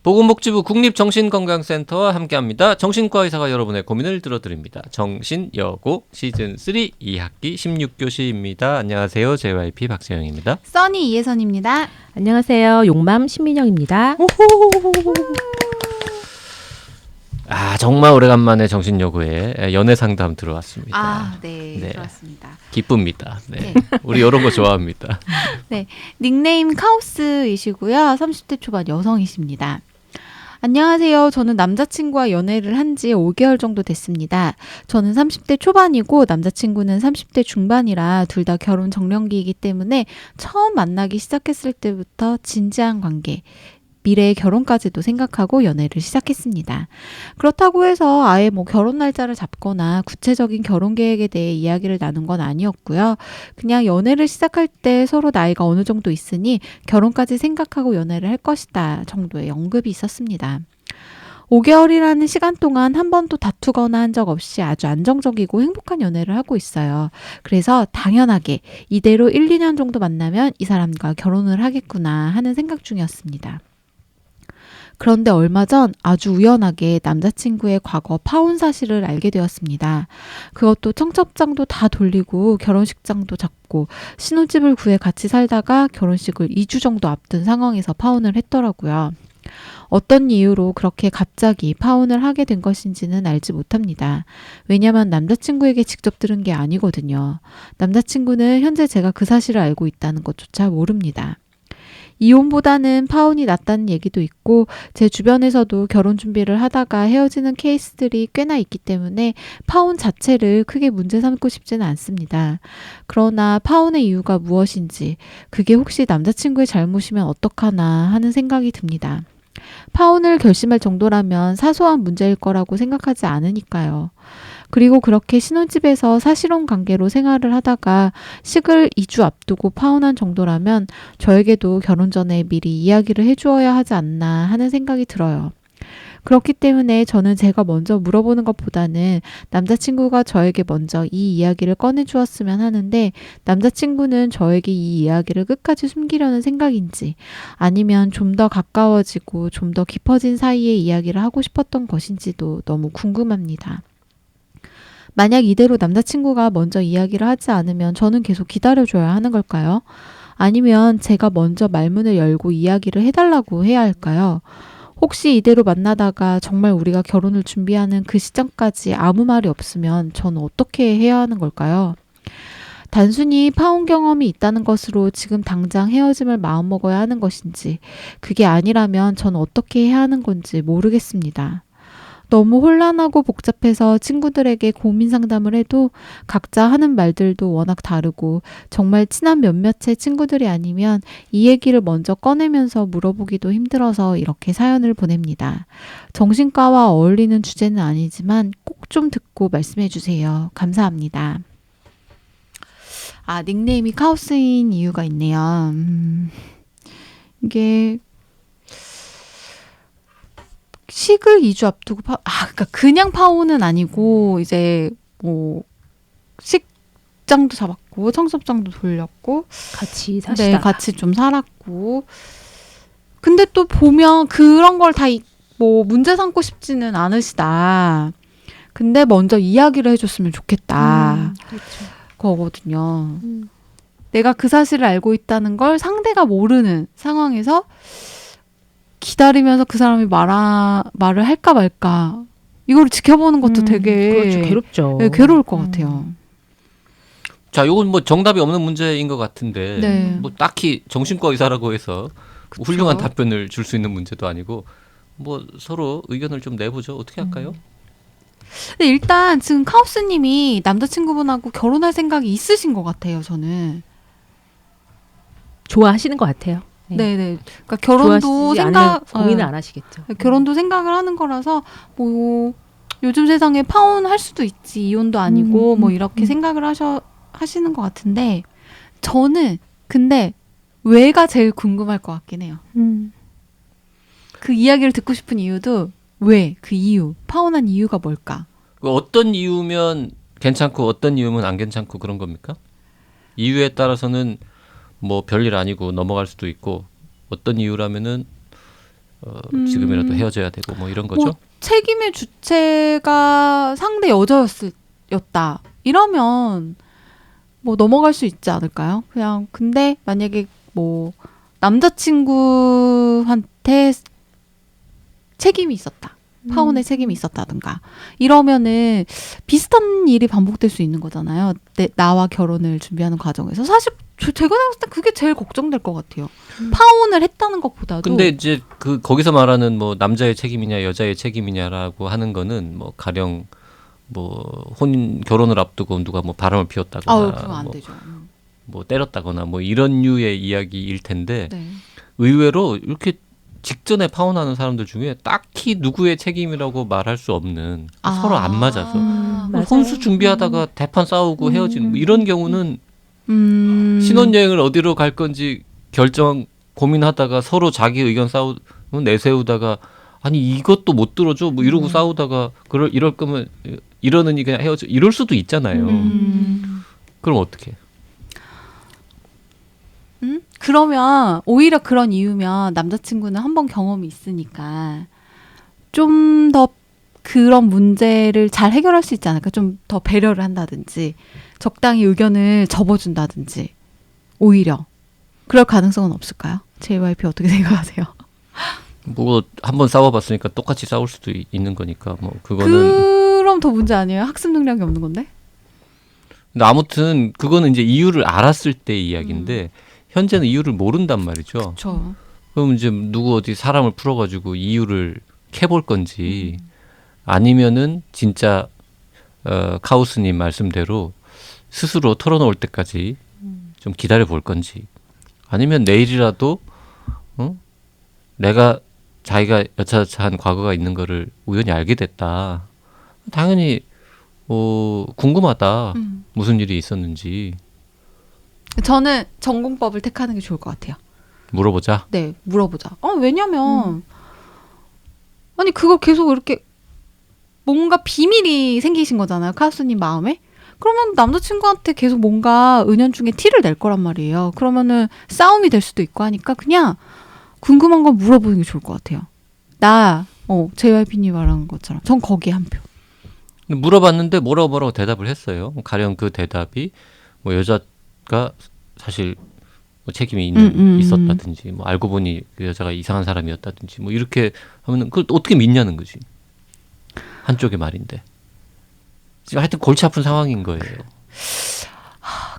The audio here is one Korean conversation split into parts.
보건복지부 국립정신건강센터와 함께합니다. 정신과 의사가 여러분의 고민을 들어드립니다. 정신여고 시즌3 2학기 16교시입니다. 안녕하세요. JYP 박세영입니다. 써니 이혜선입니다. 안녕하세요. 용맘 신민영입니다. 정말 오래간만에 정신여고에 연애상담 들어왔습니다. 네. 들어왔습니다. 기쁩니다. 네. 우리 이런 거 좋아합니다. 네, 닉네임 카오스이시고요. 30대 초반 여성이십니다. 안녕하세요. 저는 남자친구와 연애를 한 지 5개월 정도 됐습니다. 저는 30대 초반이고 남자친구는 30대 중반이라 둘 다 결혼 정년기이기 때문에 처음 만나기 시작했을 때부터 진지한 관계, 미래의 결혼까지도 생각하고 연애를 시작했습니다. 그렇다고 해서 아예 결혼 날짜를 잡거나 구체적인 결혼 계획에 대해 이야기를 나눈 건 아니었고요. 그냥 연애를 시작할 때 서로 나이가 어느 정도 있으니 결혼까지 생각하고 연애를 할 것이다 정도의 언급이 있었습니다. 5개월이라는 시간 동안 한 번도 다투거나 한 적 없이 아주 안정적이고 행복한 연애를 하고 있어요. 그래서 당연하게 이대로 1, 2년 정도 만나면 이 사람과 결혼을 하겠구나 하는 생각 중이었습니다. 그런데 얼마 전 아주 우연하게 남자친구의 과거 파혼 사실을 알게 되었습니다. 그것도 청첩장도 다 돌리고 결혼식장도 잡고 신혼집을 구해 같이 살다가 결혼식을 2주 정도 앞둔 상황에서 파혼을 했더라고요. 어떤 이유로 그렇게 갑자기 파혼을 하게 된 것인지는 알지 못합니다. 왜냐면 남자친구에게 직접 들은 게 아니거든요. 남자친구는 현재 제가 그 사실을 알고 있다는 것조차 모릅니다. 이혼보다는 파혼이 낫다는 얘기도 있고 제 주변에서도 결혼 준비를 하다가 헤어지는 케이스들이 꽤나 있기 때문에 파혼 자체를 크게 문제 삼고 싶지는 않습니다. 그러나 파혼의 이유가 무엇인지, 그게 혹시 남자친구의 잘못이면 어떡하나 하는 생각이 듭니다. 파혼을 결심할 정도라면 사소한 문제일 거라고 생각하지 않으니까요. 그리고 그렇게 신혼집에서 사실혼 관계로 생활을 하다가 식을 2주 앞두고 파혼한 정도라면 저에게도 결혼 전에 미리 이야기를 해주어야 하지 않나 하는 생각이 들어요. 그렇기 때문에 저는 제가 먼저 물어보는 것보다는 남자친구가 저에게 먼저 이 이야기를 꺼내주었으면 하는데, 남자친구는 저에게 이 이야기를 끝까지 숨기려는 생각인지 아니면 좀 더 가까워지고 좀 더 깊어진 사이의 이야기를 하고 싶었던 것인지도 너무 궁금합니다. 만약 이대로 남자친구가 먼저 이야기를 하지 않으면 저는 계속 기다려줘야 하는 걸까요? 아니면 제가 먼저 말문을 열고 이야기를 해달라고 해야 할까요? 혹시 이대로 만나다가 정말 우리가 결혼을 준비하는 그 시점까지 아무 말이 없으면 저는 어떻게 해야 하는 걸까요? 단순히 파혼 경험이 있다는 것으로 지금 당장 헤어짐을 마음먹어야 하는 것인지, 그게 아니라면 저는 어떻게 해야 하는 건지 모르겠습니다. 너무 혼란하고 복잡해서 친구들에게 고민 상담을 해도 각자 하는 말들도 워낙 다르고 정말 친한 몇몇의 친구들이 아니면 이 얘기를 먼저 꺼내면서 물어보기도 힘들어서 이렇게 사연을 보냅니다. 정신과와 어울리는 주제는 아니지만 꼭 좀 듣고 말씀해 주세요. 감사합니다. 닉네임이 카오스인 이유가 있네요. 이게 식을 2주 앞두고 그러니까 그냥 파혼은 아니고 이제 식장도 잡았고 청첩장도 돌렸고 같이 사시다. 네, 같이 좀 살았고. 근데 또 보면 그런 걸 다 문제 삼고 싶지는 않으시다. 근데 먼저 이야기를 해줬으면 좋겠다. 그렇죠. 거거든요. 내가 그 사실을 알고 있다는 걸 상대가 모르는 상황에서 기다리면서 그 사람이 말을 할까 말까 이거를 지켜보는 것도 되게 그렇죠. 괴롭죠. 네, 괴로울 것 같아요. 자, 요건 정답이 없는 문제인 것 같은데 네. 딱히 정신과 의사라고 해서 그쵸. 훌륭한 답변을 줄 수 있는 문제도 아니고 서로 의견을 좀 내보죠. 어떻게 할까요? 근데 일단 지금 카오스님이 남자친구분하고 결혼할 생각이 있으신 것 같아요. 저는. 좋아하시는 것 같아요. 네네. 그러니까 결혼도 고민을 안 하시겠죠. 결혼도 생각을 하는 거라서 요즘 세상에 파혼할 수도 있지, 이혼도 아니고 이렇게 생각을 하시는 것 같은데, 저는 근데 왜가 제일 궁금할 것 같긴 해요. 그 이야기를 듣고 싶은 이유도 왜, 그 이유, 파혼한 이유가 뭘까? 어떤 이유면 괜찮고 어떤 이유면 안 괜찮고 그런 겁니까? 이유에 따라서는 별일 아니고 넘어갈 수도 있고, 어떤 이유라면은 지금이라도 헤어져야 되고 뭐 이런 거죠. 뭐 책임의 주체가 상대 여자였다 이러면 뭐 넘어갈 수 있지 않을까요? 그냥 근데 만약에 뭐 남자친구한테 책임이 있었다. 파혼의 책임이 있었다든가 이러면은 비슷한 일이 반복될 수 있는 거잖아요. 나와 결혼을 준비하는 과정에서 사실 제가 생각했을 때 그게 제일 걱정될 것 같아요. 파혼을 했다는 것보다도. 근데 이제 그 거기서 말하는 뭐 남자의 책임이냐 여자의 책임이냐라고 하는 거는 뭐 가령 뭐 결혼을 앞두고 누가 뭐 바람을 피웠다거나 그건 안 뭐, 되죠. 뭐 때렸다거나 뭐 이런 류의 이야기일 텐데 네. 의외로 이렇게 직전에 파혼하는 사람들 중에 딱히 누구의 책임이라고 말할 수 없는 서로 안 맞아서 맞아요. 혼수 준비하다가 대판 싸우고 헤어지는 뭐 이런 경우는 신혼여행을 어디로 갈 건지 고민하다가 서로 자기 의견 내세우다가 아니 이것도 못 들어줘 뭐 이러고 싸우다가 이럴 거면 이러느니 그냥 헤어져 이럴 수도 있잖아요. 그럼 어떻게? 그러면 오히려 그런 이유면 남자친구는 한 번 경험이 있으니까 좀 더 그런 문제를 잘 해결할 수 있지 않을까? 좀 더 배려를 한다든지 적당히 의견을 접어준다든지 오히려 그럴 가능성은 없을까요? JYP 어떻게 생각하세요? 뭐 한번 싸워봤으니까 똑같이 싸울 수도 있는 거니까 뭐 그거는. 그럼 더 문제 아니에요? 학습 능력이 없는 건데? 근데 아무튼 그거는 이제 이유를 알았을 때의 이야기인데 현재는 이유를 모른단 말이죠. 그렇죠. 그럼 이제 누구 어디 사람을 풀어가지고 이유를 캐볼 건지 아니면은 진짜 카우스님 말씀대로 스스로 털어놓을 때까지 좀 기다려 볼 건지 아니면 내일이라도 내가 자기가 여차저차한 과거가 있는 거를 우연히 알게 됐다. 당연히 궁금하다. 무슨 일이 있었는지 저는 전공법을 택하는 게 좋을 것 같아요. 물어보자. 네, 물어보자. 왜냐면 아니 그걸 계속 이렇게 뭔가 비밀이 생기신 거잖아요. 카우스님 마음에. 그러면 남자친구한테 계속 뭔가 은연중에 티를 낼 거란 말이에요. 그러면은 싸움이 될 수도 있고 하니까 그냥 궁금한 건 물어보는 게 좋을 것 같아요. JYP님 말하는 것처럼 전 거기에 한 표. 물어봤는데 뭐라고 대답을 했어요. 가령 그 대답이 뭐 여자가 사실 뭐 책임이 있었다든지 뭐 알고 보니 그 여자가 이상한 사람이었다든지 뭐 이렇게 하면은 그걸 또 어떻게 믿냐는 거지. 한쪽의 말인데. 지금 하여튼 골치 아픈 상황인 거예요.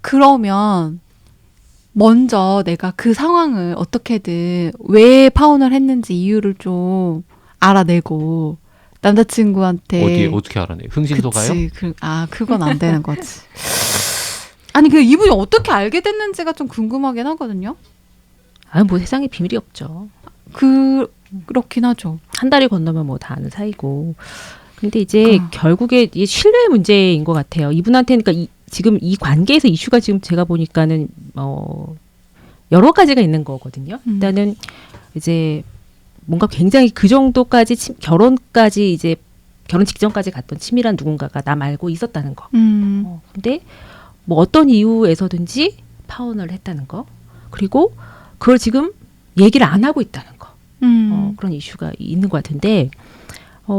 그러면 먼저 내가 그 상황을 어떻게든 왜 파혼을 했는지 이유를 좀 알아내고 남자친구한테 어떻게 알아내요? 흥신소가요? 그건 안 되는 거지. 아니 그 이분이 어떻게 알게 됐는지가 좀 궁금하긴 하거든요. 뭐 세상에 비밀이 없죠. 그렇긴 하죠. 한 달이 건너면 뭐 다 아는 사이고. 근데 이제 결국에 이게 신뢰의 문제인 것 같아요. 이분한테는 그러니까 지금 이 관계에서 이슈가 지금 제가 보니까는 여러 가지가 있는 거거든요. 일단은 이제 뭔가 굉장히 그 정도까지 결혼까지 이제 결혼 직전까지 갔던 치밀한 누군가가 나 말고 있었다는 거. 근데 뭐 어떤 이유에서든지 파혼을 했다는 거. 그리고 그걸 지금 얘기를 안 하고 있다는 거. 그런 이슈가 있는 것 같은데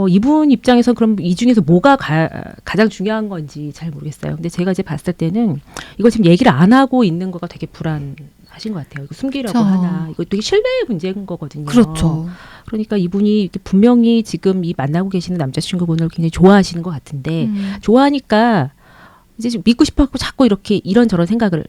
이분 입장에서 그럼 이 중에서 뭐가 가장 중요한 건지 잘 모르겠어요. 근데 제가 이제 봤을 때는 이거 지금 얘기를 안 하고 있는 거가 되게 불안하신 것 같아요. 이거 숨기려고 하나. 이거 되게 신뢰의 문제인 거거든요. 그렇죠. 그러니까 이분이 이렇게 분명히 지금 이 만나고 계시는 남자친구분을 굉장히 좋아하시는 것 같은데 좋아하니까 이제 믿고 싶어갖고 자꾸 이렇게 이런저런 생각을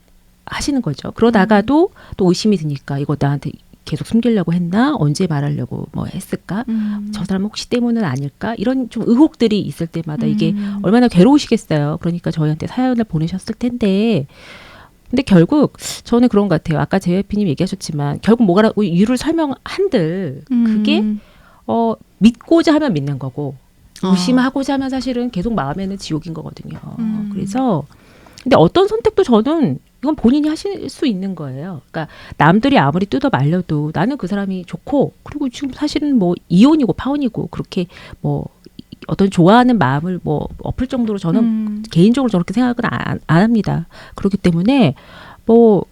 하시는 거죠. 그러다가도 또 의심이 드니까 이거 나한테 계속 숨기려고 했나? 언제 말하려고 뭐 했을까? 저 사람 혹시 때문은 아닐까? 이런 좀 의혹들이 있을 때마다 이게 얼마나 괴로우시겠어요. 그러니까 저희한테 사연을 보내셨을 텐데 근데 결국 저는 그런 것 같아요. 아까 JYP님 얘기하셨지만 결국 뭐가라고 이유를 설명한들 그게 믿고자 하면 믿는 거고 의심하고자 하면 사실은 계속 마음에는 지옥인 거거든요. 그래서 근데 어떤 선택도 저는 이건 본인이 하실 수 있는 거예요. 그러니까 남들이 아무리 뜯어 말려도 나는 그 사람이 좋고 그리고 지금 사실은 뭐 이혼이고 파혼이고 그렇게 뭐 어떤 좋아하는 마음을 뭐 엎을 정도로 저는 개인적으로 저렇게 생각은 안 합니다. 그렇기 때문에 뭐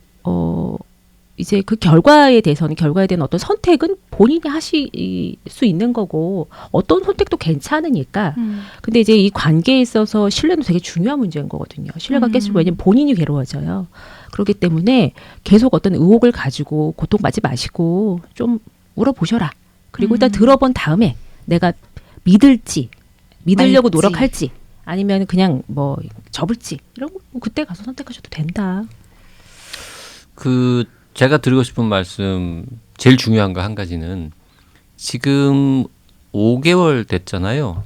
이제 그 결과에 대해서는 결과에 대한 어떤 선택은 본인이 하실 수 있는 거고 어떤 선택도 괜찮으니까. 근데 이제 이 관계에 있어서 신뢰는 되게 중요한 문제인 거거든요. 신뢰가 깨지고 왜냐면 본인이 괴로워져요. 그렇기 때문에 계속 어떤 의혹을 가지고 고통받지 마시고 좀 물어보셔라. 그리고 일단 들어본 다음에 내가 믿으려고 말지. 노력할지 아니면 그냥 뭐 접을지 이런 거 그때 가서 선택하셔도 된다. 제가 드리고 싶은 말씀 제일 중요한 거 한 가지는 지금 5개월 됐잖아요.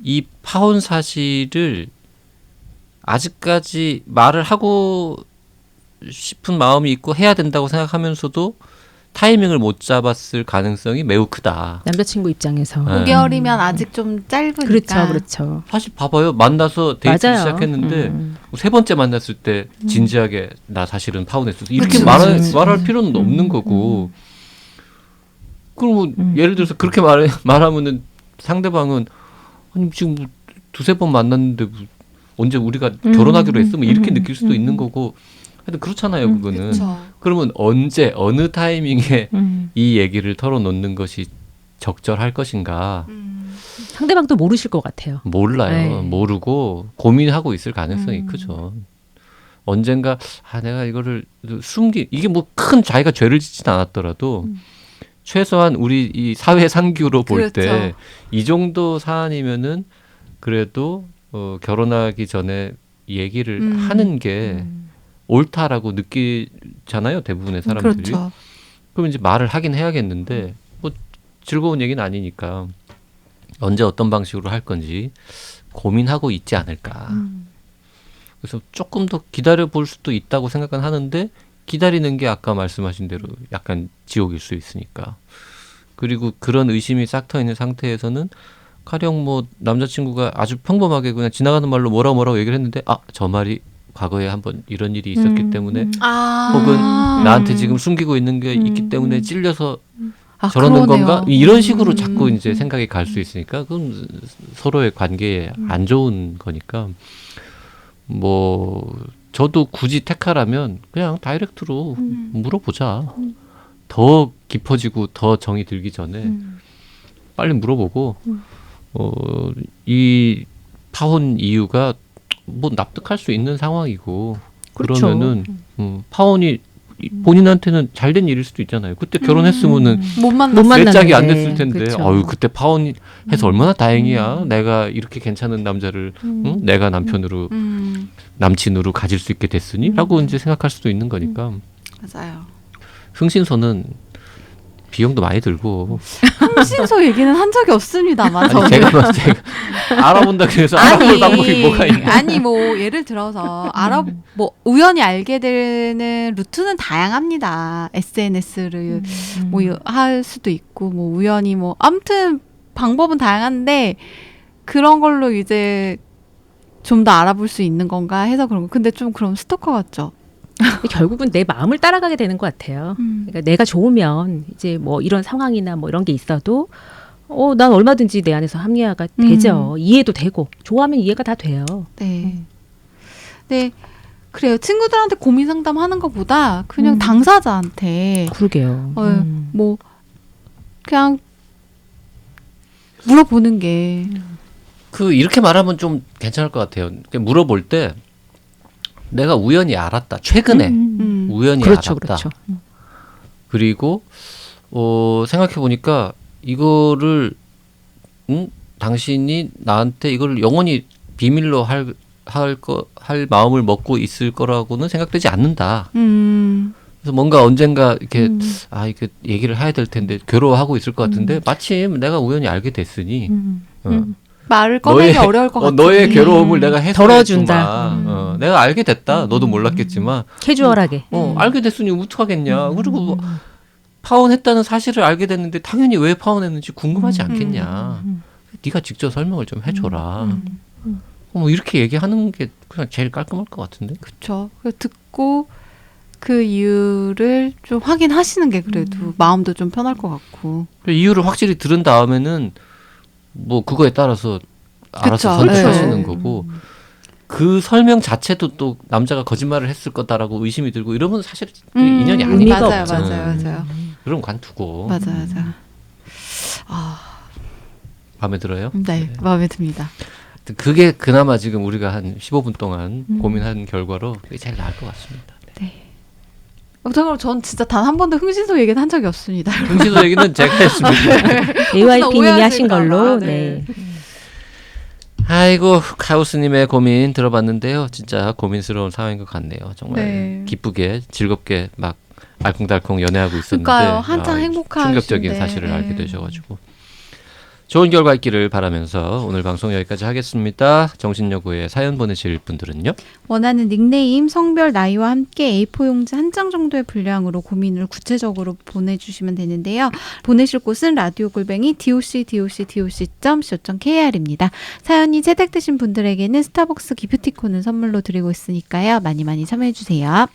이 파혼 사실을 아직까지 말을 하고 싶은 마음이 있고 해야 된다고 생각하면서도 타이밍을 못 잡았을 가능성이 매우 크다. 남자친구 입장에서. 네. 5개월이면 아직 좀 짧으니까. 그렇죠, 그렇죠. 사실 봐봐요. 만나서 데이트를 맞아요. 시작했는데 세 번째 만났을 때 진지하게 나 사실은 파혼했어. 이렇게 그치, 그치. 말할 필요는 없는 거고. 그럼 뭐 예를 들어서 그렇게 말하면은 상대방은 아니 지금 뭐 두세 번 만났는데 뭐 언제 우리가 결혼하기로 했어? 뭐 이렇게 느낄 수도 있는 거고. 하여튼 그렇잖아요, 그거는. 그렇죠. 그러면 언제 어느 타이밍에 이 얘기를 털어놓는 것이 적절할 것인가? 상대방도 모르실 것 같아요. 몰라요. 네. 모르고 고민하고 있을 가능성이 크죠. 언젠가 내가 이거를 이게 뭐 큰 자기가 죄를 짓진 않았더라도 최소한 우리 이 사회 상규로 볼 때 그렇죠. 이 정도 사안이면은 그래도 결혼하기 전에 얘기를 하는 게 옳다라고 느끼잖아요, 대부분의 사람들이. 그렇죠. 그럼 이제 말을 하긴 해야겠는데 뭐 즐거운 얘기는 아니니까 언제 어떤 방식으로 할 건지 고민하고 있지 않을까. 그래서 조금 더 기다려 볼 수도 있다고 생각은 하는데 기다리는 게 아까 말씀하신 대로 약간 지옥일 수 있으니까. 그리고 그런 의심이 싹 터 있는 상태에서는 가령 뭐 남자친구가 아주 평범하게 그냥 지나가는 말로 뭐라고 얘기를 했는데 저 말이 과거에 한번 이런 일이 있었기 때문에 혹은 나한테 지금 숨기고 있는 게 있기 때문에 찔려서 저러는 그러네요. 건가? 이런 식으로 자꾸 이제 생각이 갈 수 있으니까 그건 서로의 관계에 안 좋은 거니까 뭐 저도 굳이 택하라면 그냥 다이렉트로 물어보자. 더 깊어지고 더 정이 들기 전에 빨리 물어보고 이 파혼 이유가 뭐 납득할 수 있는 상황이고 그렇죠. 그러면은 파혼이 본인한테는 잘된 일일 수도 있잖아요. 그때 결혼했으면은 못 만났어. 못 만났는데. 내 짝이 안 됐을 텐데 그렇죠. 그때 파혼해서 얼마나 다행이야. 내가 이렇게 괜찮은 남자를 내가 남편으로 남친으로 가질 수 있게 됐으니 라고 이제 생각할 수도 있는 거니까 맞아요. 흥신소는 비용도 많이 들고 흥신소 얘기는 한 적이 없습니다만 아니 저는. 제가 알아본다 그래서 알아볼 방법이 뭐가 있나. 아니 뭐 예를 들어서 뭐 우연히 알게 되는 루트는 다양합니다. SNS를 뭐 할 수도 있고 뭐 우연히 뭐 아무튼 방법은 다양한데 그런 걸로 이제 좀 더 알아볼 수 있는 건가 해서 그런 거. 근데 좀 그럼 스토커 같죠. 결국은 내 마음을 따라가게 되는 것 같아요. 그러니까 내가 좋으면 이제 뭐 이런 상황이나 뭐 이런 게 있어도 난 얼마든지 내 안에서 합리화가 되죠. 이해도 되고 좋아하면 이해가 다 돼요. 네. 네. 그래요. 친구들한테 고민 상담하는 것보다 그냥 당사자한테 그러게요. 뭐 그냥 물어보는 게 이렇게 말하면 좀 괜찮을 것 같아요. 물어볼 때 내가 우연히 알았다. 최근에 우연히 그렇죠, 알았다. 그렇죠. 그리고 생각해 보니까 이거를 당신이 나한테 이걸 영원히 비밀로 할 마음을 먹고 있을 거라고는 생각되지 않는다. 그래서 뭔가 언젠가 이렇게 이렇게 얘기를 해야 될 텐데 괴로워하고 있을 것 같은데 마침 내가 우연히 알게 됐으니 말을 꺼내기 어려울 것 같아. 너의 괴로움을 내가 덜어준다. 내가 알게 됐다. 너도 몰랐겠지만 캐주얼하게. 알게 됐으니 어떡하겠냐. 그리고 파혼했다는 사실을 알게 됐는데 당연히 왜 파혼했는지 궁금하지 않겠냐. 네가 직접 설명을 좀 해줘라. 뭐 이렇게 얘기하는 게 그냥 제일 깔끔할 것 같은데. 그렇죠. 듣고 그 이유를 좀 확인하시는 게 그래도 마음도 좀 편할 것 같고. 이유를 확실히 들은 다음에는 뭐 그거에 따라서 알아서 그쵸. 선택하시는 네. 거고 그 설명 자체도 또 남자가 거짓말을 했을 거다라고 의심이 들고 이러면 사실 인연이 의미가 아니거든요. 맞아요, 없죠. 맞아요. 그럼 관두고 맞아요. 마음에 들어요? 네, 마음에 듭니다. 그게 그나마 지금 우리가 한 15분 동안 고민한 결과로 그게 제일 나을 것 같습니다. 정말 전 진짜 단 한 번도 흥신소 얘기는 한 적이 없습니다. 흥신소 얘기는 제가 했습니다. JYP님이 오해하실까 하신 걸로. 봐. 네. 아이고 카오스님의 고민 들어봤는데요. 진짜 고민스러운 상황인 것 같네요. 정말 네. 기쁘게 즐겁게 막 알콩달콩 연애하고 있었는데 그러니까요. 한창 행복하신데. 충격적인 사실을 네. 알게 되셔가지고 좋은 결과 있기를 바라면서 오늘 방송 여기까지 하겠습니다. 정신여고에 사연 보내실 분들은요. 원하는 닉네임, 성별, 나이와 함께 A4 용지 한 장 정도의 분량으로 고민을 구체적으로 보내주시면 되는데요. 보내실 곳은 라디오골뱅이 doc.co.kr입니다. 사연이 채택되신 분들에게는 스타벅스 기프티콘을 선물로 드리고 있으니까요. 많이 많이 참여해주세요.